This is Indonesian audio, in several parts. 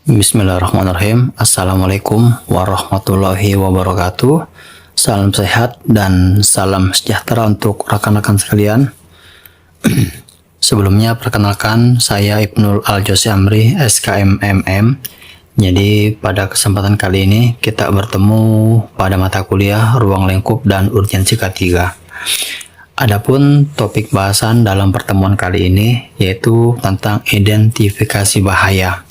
Bismillahirrahmanirrahim. Assalamualaikum warahmatullahi wabarakatuh. Salam sehat dan salam sejahtera untuk rekan-rekan sekalian. Sebelumnya perkenalkan, saya Ibnul Al-Jose Amri, SKMMM. Jadi pada kesempatan kali ini kita bertemu pada mata kuliah ruang lingkup dan urgensi K3. Adapun topik bahasan dalam pertemuan kali ini yaitu tentang identifikasi bahaya.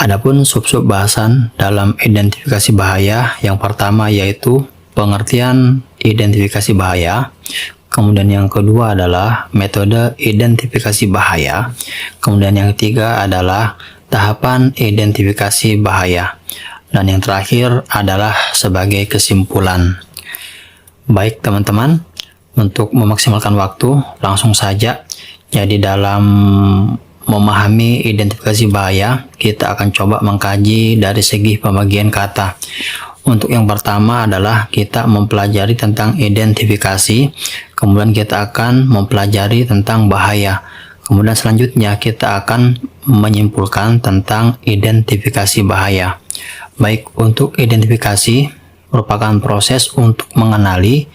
Adapun sub-sub bahasan dalam identifikasi bahaya, yang pertama yaitu pengertian identifikasi bahaya, kemudian yang kedua adalah metode identifikasi bahaya, kemudian yang ketiga adalah tahapan identifikasi bahaya, dan yang terakhir adalah sebagai kesimpulan. Baik teman-teman, untuk memaksimalkan waktu, langsung saja. Jadi dalam memahami identifikasi bahaya, kita akan coba mengkaji dari segi pembagian kata. Untuk yang pertama adalah kita mempelajari tentang identifikasi, kemudian kita akan mempelajari tentang bahaya. Kemudian selanjutnya kita akan menyimpulkan tentang identifikasi bahaya. Baik, untuk identifikasi merupakan proses untuk mengenali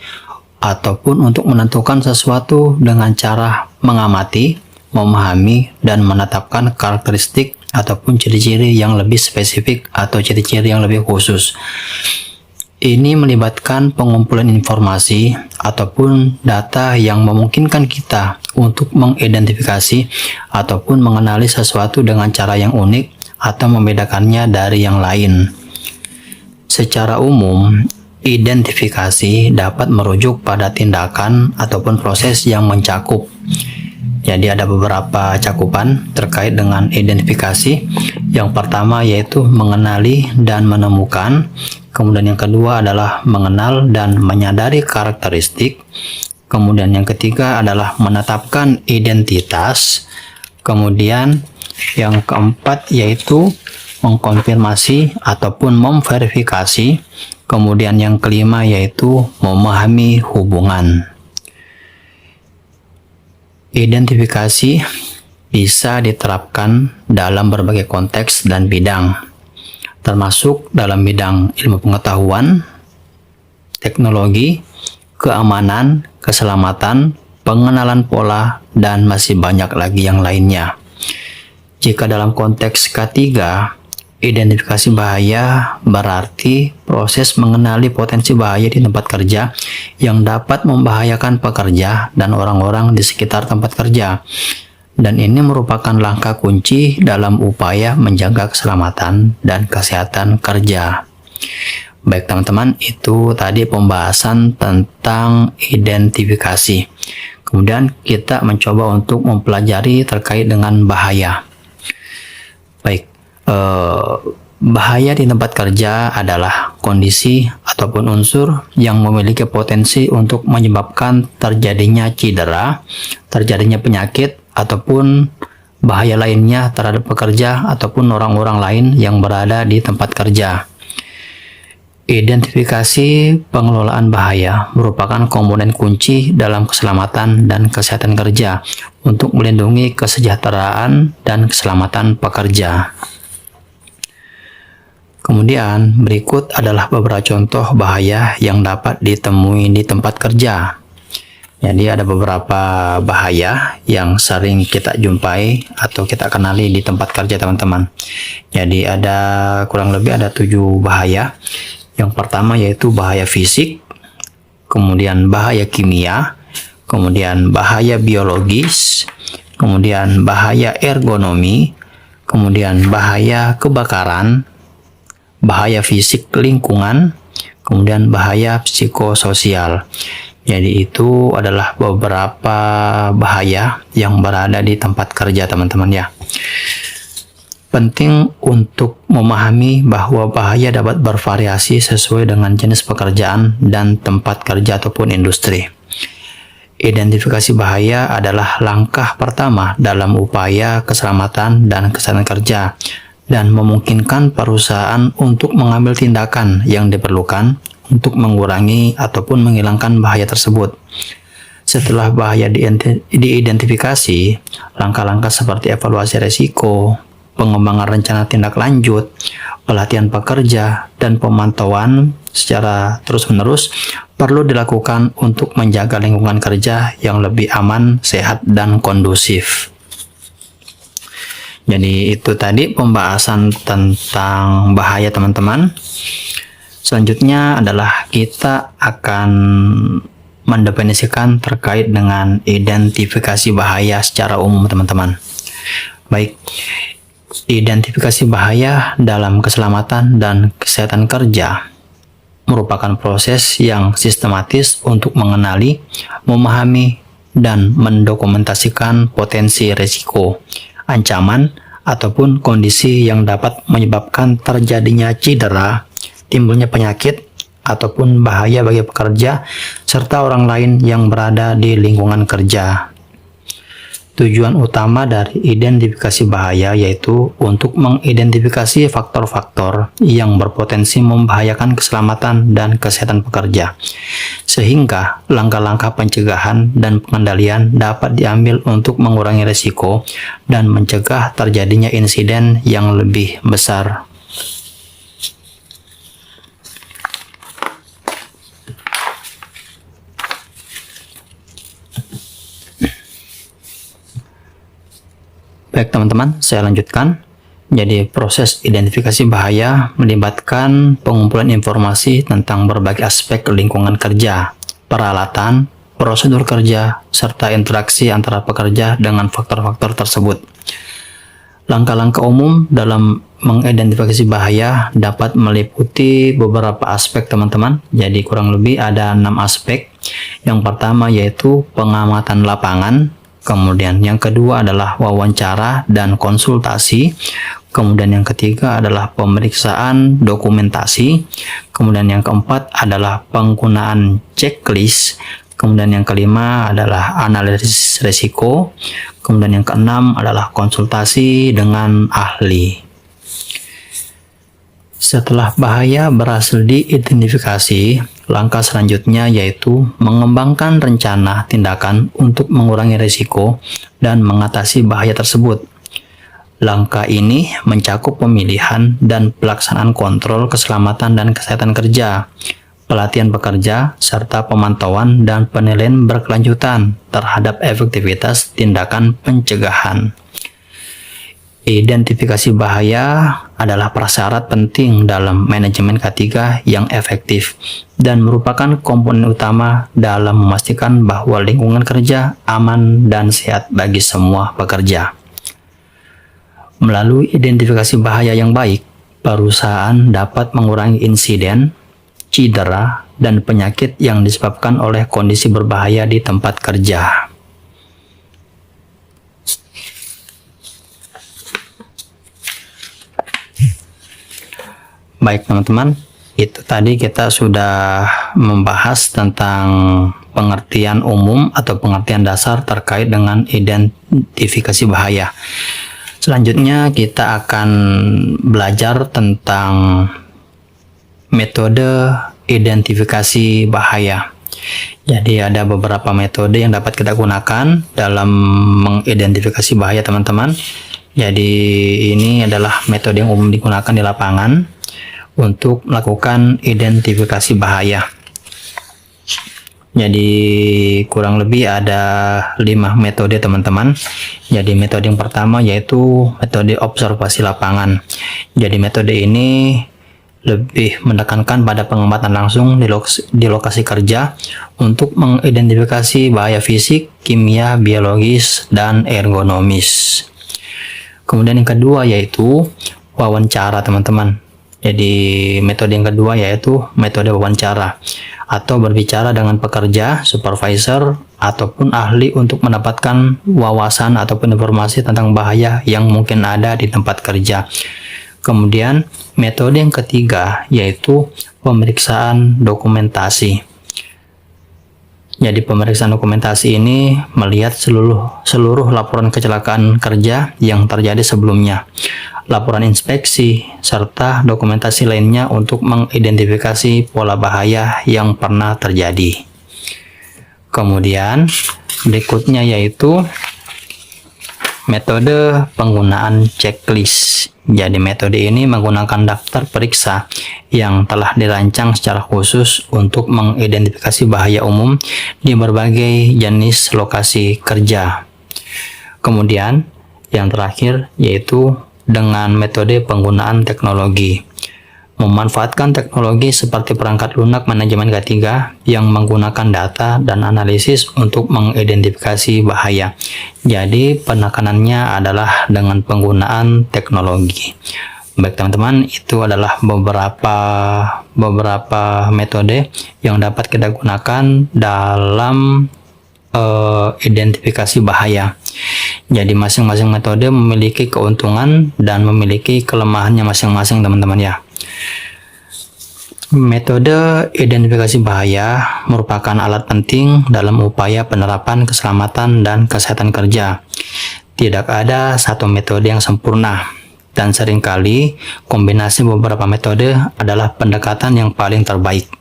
ataupun untuk menentukan sesuatu dengan cara mengamati, memahami, dan menetapkan karakteristik ataupun ciri-ciri yang lebih spesifik atau ciri-ciri yang lebih khusus. Ini melibatkan pengumpulan informasi ataupun data yang memungkinkan kita untuk mengidentifikasi ataupun mengenali sesuatu dengan cara yang unik atau membedakannya dari yang lain. Secara umum, identifikasi dapat merujuk pada tindakan ataupun proses yang mencakup. Jadi ada beberapa cakupan terkait dengan identifikasi. Yang pertama yaitu mengenali dan menemukan. Kemudian yang kedua adalah mengenal dan menyadari karakteristik. Kemudian yang ketiga adalah menetapkan identitas. Kemudian yang keempat yaitu mengkonfirmasi ataupun memverifikasi. Kemudian yang kelima yaitu memahami hubungan. Identifikasi bisa diterapkan dalam berbagai konteks dan bidang, termasuk dalam bidang ilmu pengetahuan, teknologi, keamanan, keselamatan, pengenalan pola, dan masih banyak lagi yang lainnya. Jika dalam konteks K3, identifikasi bahaya berarti proses mengenali potensi bahaya di tempat kerja yang dapat membahayakan pekerja dan orang-orang di sekitar tempat kerja. Dan ini merupakan langkah kunci dalam upaya menjaga keselamatan dan kesehatan kerja. Baik teman-teman, itu tadi pembahasan tentang identifikasi. Kemudian kita mencoba untuk mempelajari terkait dengan bahaya. Baik. Bahaya di tempat kerja adalah kondisi ataupun unsur yang memiliki potensi untuk menyebabkan terjadinya cedera, terjadinya penyakit, ataupun bahaya lainnya terhadap pekerja ataupun orang-orang lain yang berada di tempat kerja. Identifikasi pengelolaan bahaya merupakan komponen kunci dalam keselamatan dan kesehatan kerja untuk melindungi kesejahteraan dan keselamatan pekerja. Kemudian berikut adalah beberapa contoh bahaya yang dapat ditemui di tempat kerja. Jadi ada beberapa bahaya yang sering kita jumpai atau kita kenali di tempat kerja teman-teman. Jadi ada kurang lebih ada 7 bahaya. Yang pertama yaitu bahaya fisik, kemudian bahaya kimia, kemudian bahaya biologis, kemudian bahaya ergonomi, kemudian bahaya kebakaran, bahaya fisik lingkungan, kemudian bahaya psikososial. Jadi itu adalah beberapa bahaya yang berada di tempat kerja teman-teman ya. Penting untuk memahami bahwa bahaya dapat bervariasi sesuai dengan jenis pekerjaan dan tempat kerja ataupun industri. Identifikasi bahaya adalah langkah pertama dalam upaya keselamatan dan kesehatan kerja, dan memungkinkan perusahaan untuk mengambil tindakan yang diperlukan untuk mengurangi ataupun menghilangkan bahaya tersebut. Setelah bahaya diidentifikasi, langkah-langkah seperti evaluasi resiko, pengembangan rencana tindak lanjut, pelatihan pekerja, dan pemantauan secara terus-menerus perlu dilakukan untuk menjaga lingkungan kerja yang lebih aman, sehat, dan kondusif. Jadi itu tadi pembahasan tentang bahaya, teman-teman. Selanjutnya adalah kita akan mendefinisikan terkait dengan identifikasi bahaya secara umum, teman-teman. Baik, identifikasi bahaya dalam keselamatan dan kesehatan kerja merupakan proses yang sistematis untuk mengenali, memahami, dan mendokumentasikan potensi risiko, ancaman, ataupun kondisi yang dapat menyebabkan terjadinya cedera, timbulnya penyakit, ataupun bahaya bagi pekerja serta orang lain yang berada di lingkungan kerja. Tujuan utama dari identifikasi bahaya yaitu untuk mengidentifikasi faktor-faktor yang berpotensi membahayakan keselamatan dan kesehatan pekerja, sehingga langkah-langkah pencegahan dan pengendalian dapat diambil untuk mengurangi risiko dan mencegah terjadinya insiden yang lebih besar. Baik teman-teman, saya lanjutkan. Jadi proses identifikasi bahaya melibatkan pengumpulan informasi tentang berbagai aspek lingkungan kerja, peralatan, prosedur kerja, serta interaksi antara pekerja dengan faktor-faktor tersebut. Langkah-langkah umum dalam mengidentifikasi bahaya dapat meliputi beberapa aspek, teman-teman. Jadi kurang lebih ada 6 aspek. Yang pertama yaitu pengamatan lapangan. Kemudian yang kedua adalah wawancara dan konsultasi. Kemudian yang ketiga adalah pemeriksaan dokumentasi. Kemudian yang keempat adalah penggunaan checklist. Kemudian yang kelima adalah analisis risiko. Kemudian yang keenam adalah konsultasi dengan ahli. Setelah bahaya berhasil diidentifikasi, langkah selanjutnya yaitu mengembangkan rencana tindakan untuk mengurangi risiko dan mengatasi bahaya tersebut. Langkah ini mencakup pemilihan dan pelaksanaan kontrol keselamatan dan kesehatan kerja, pelatihan pekerja, serta pemantauan dan penilaian berkelanjutan terhadap efektivitas tindakan pencegahan. Identifikasi bahaya adalah prasyarat penting dalam manajemen K3 yang efektif dan merupakan komponen utama dalam memastikan bahwa lingkungan kerja aman dan sehat bagi semua pekerja. Melalui identifikasi bahaya yang baik, perusahaan dapat mengurangi insiden, cedera, dan penyakit yang disebabkan oleh kondisi berbahaya di tempat kerja. Baik teman-teman, itu tadi kita sudah membahas tentang pengertian umum atau pengertian dasar terkait dengan identifikasi bahaya. Selanjutnya kita akan belajar tentang metode identifikasi bahaya. Jadi ada beberapa metode yang dapat kita gunakan dalam mengidentifikasi bahaya, teman-teman. Jadi ini adalah metode yang umum digunakan di lapangan untuk melakukan identifikasi bahaya. Jadi kurang lebih ada 5 metode, teman-teman. Jadi metode yang pertama yaitu metode observasi lapangan. Jadi metode ini lebih menekankan pada pengamatan langsung di lokasi kerja untuk mengidentifikasi bahaya fisik, kimia, biologis, dan ergonomis. Kemudian yang kedua yaitu wawancara, teman-teman. Jadi metode yang kedua yaitu metode wawancara atau berbicara dengan pekerja, supervisor, ataupun ahli untuk mendapatkan wawasan ataupun informasi tentang bahaya yang mungkin ada di tempat kerja. Kemudian metode yang ketiga yaitu pemeriksaan dokumentasi. Jadi pemeriksaan dokumentasi ini melihat seluruh laporan kecelakaan kerja yang terjadi sebelumnya, laporan inspeksi, serta dokumentasi lainnya untuk mengidentifikasi pola bahaya yang pernah terjadi. Kemudian berikutnya yaitu Metode penggunaan checklist. Jadi metode ini menggunakan daftar periksa yang telah dirancang secara khusus untuk mengidentifikasi bahaya umum di berbagai jenis lokasi kerja. Kemudian yang terakhir yaitu dengan metode penggunaan teknologi. Memanfaatkan teknologi seperti perangkat lunak manajemen K3 yang menggunakan data dan analisis untuk mengidentifikasi bahaya. Jadi penekanannya adalah dengan penggunaan teknologi. Baik teman-teman, itu adalah beberapa metode yang dapat kita gunakan dalam identifikasi bahaya. Jadi masing-masing metode memiliki keuntungan dan memiliki kelemahannya masing-masing teman-teman ya. Metode identifikasi bahaya merupakan alat penting dalam upaya penerapan keselamatan dan kesehatan kerja. Tidak ada satu metode yang sempurna, dan seringkali kombinasi beberapa metode adalah pendekatan yang paling terbaik.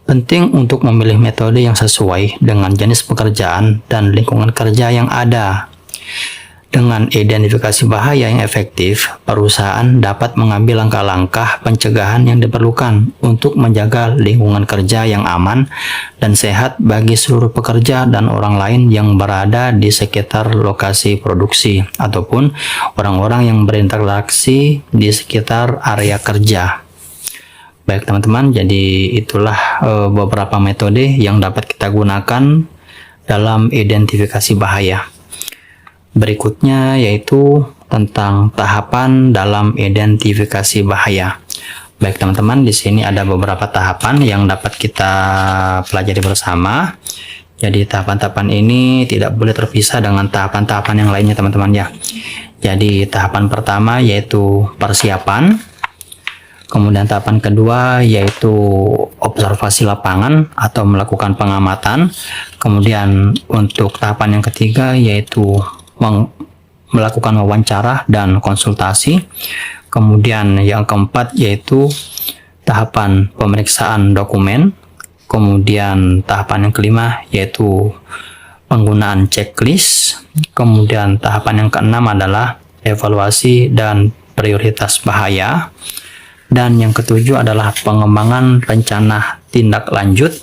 Penting untuk memilih metode yang sesuai dengan jenis pekerjaan dan lingkungan kerja yang ada. Dengan identifikasi bahaya yang efektif, perusahaan dapat mengambil langkah-langkah pencegahan yang diperlukan untuk menjaga lingkungan kerja yang aman dan sehat bagi seluruh pekerja dan orang lain yang berada di sekitar lokasi produksi ataupun orang-orang yang berinteraksi di sekitar area kerja. Baik teman-teman, jadi itulah beberapa metode yang dapat kita gunakan dalam identifikasi bahaya. Berikutnya yaitu tentang tahapan dalam identifikasi bahaya. Baik teman-teman, di sini ada beberapa tahapan yang dapat kita pelajari bersama. Jadi tahapan-tahapan ini tidak boleh terpisah dengan tahapan-tahapan yang lainnya teman-teman ya. Jadi tahapan pertama yaitu persiapan. Kemudian tahapan kedua yaitu observasi lapangan atau melakukan pengamatan. Kemudian untuk tahapan yang ketiga yaitu melakukan wawancara dan konsultasi. Kemudian yang keempat yaitu tahapan pemeriksaan dokumen. Kemudian tahapan yang kelima yaitu penggunaan checklist. Kemudian tahapan yang keenam adalah evaluasi dan prioritas bahaya. Dan yang ketujuh adalah pengembangan rencana tindak lanjut.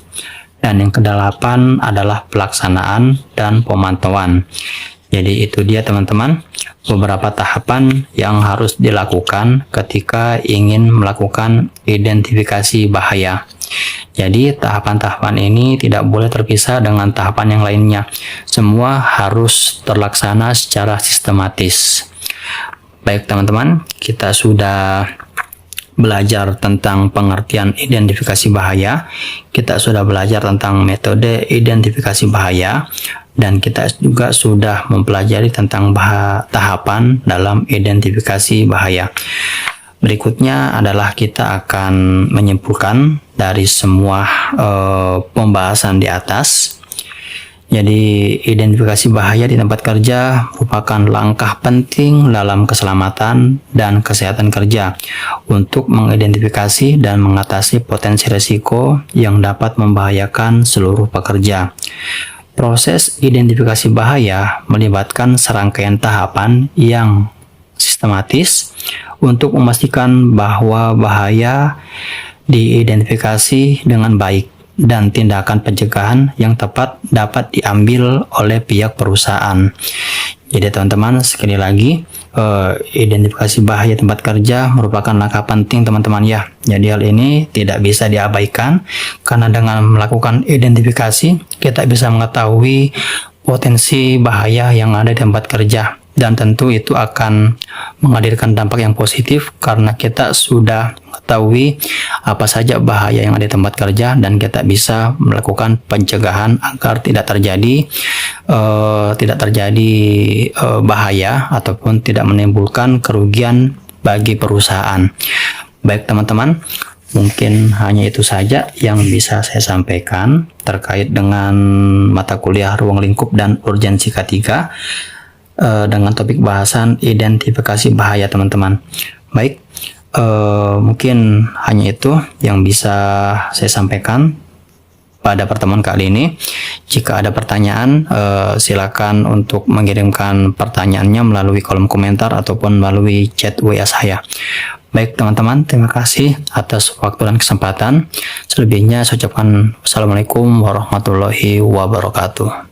Dan yang kedelapan adalah pelaksanaan dan pemantauan. Jadi itu dia teman-teman beberapa tahapan yang harus dilakukan ketika ingin melakukan identifikasi bahaya. Jadi tahapan-tahapan ini tidak boleh terpisah dengan tahapan yang lainnya. Semua harus terlaksana secara sistematis. Baik teman-teman, kita sudah belajar tentang pengertian identifikasi bahaya, kita sudah belajar tentang metode identifikasi bahaya, dan kita juga sudah mempelajari tentang tahapan dalam identifikasi bahaya. Berikutnya adalah kita akan menyimpulkan dari semua pembahasan di atas. Jadi identifikasi bahaya di tempat kerja merupakan langkah penting dalam keselamatan dan kesehatan kerja untuk mengidentifikasi dan mengatasi potensi risiko yang dapat membahayakan seluruh pekerja. Proses identifikasi bahaya melibatkan serangkaian tahapan yang sistematis untuk memastikan bahwa bahaya diidentifikasi dengan baik dan tindakan pencegahan yang tepat dapat diambil oleh pihak perusahaan. Jadi teman-teman, sekali lagi identifikasi bahaya tempat kerja merupakan langkah penting teman-teman ya. Jadi hal ini tidak bisa diabaikan karena dengan melakukan identifikasi kita bisa mengetahui potensi bahaya yang ada di tempat kerja. Dan tentu itu akan menghadirkan dampak yang positif karena kita sudah mengetahui apa saja bahaya yang ada di tempat kerja dan kita bisa melakukan pencegahan agar tidak terjadi bahaya ataupun tidak menimbulkan kerugian bagi perusahaan. Baik teman-teman, mungkin hanya itu saja yang bisa saya sampaikan terkait dengan mata kuliah ruang lingkup dan urgensi K3. Dengan topik bahasan identifikasi bahaya teman-teman. Baik, mungkin hanya itu yang bisa saya sampaikan. pada pertemuan kali ini. Jika ada pertanyaan, silakan untuk mengirimkan pertanyaannya melalui kolom komentar ataupun melalui chat WA saya. Baik teman-teman, terima kasih atas waktu dan kesempatan. Selebihnya saya ucapkan Assalamualaikum warahmatullahi wabarakatuh.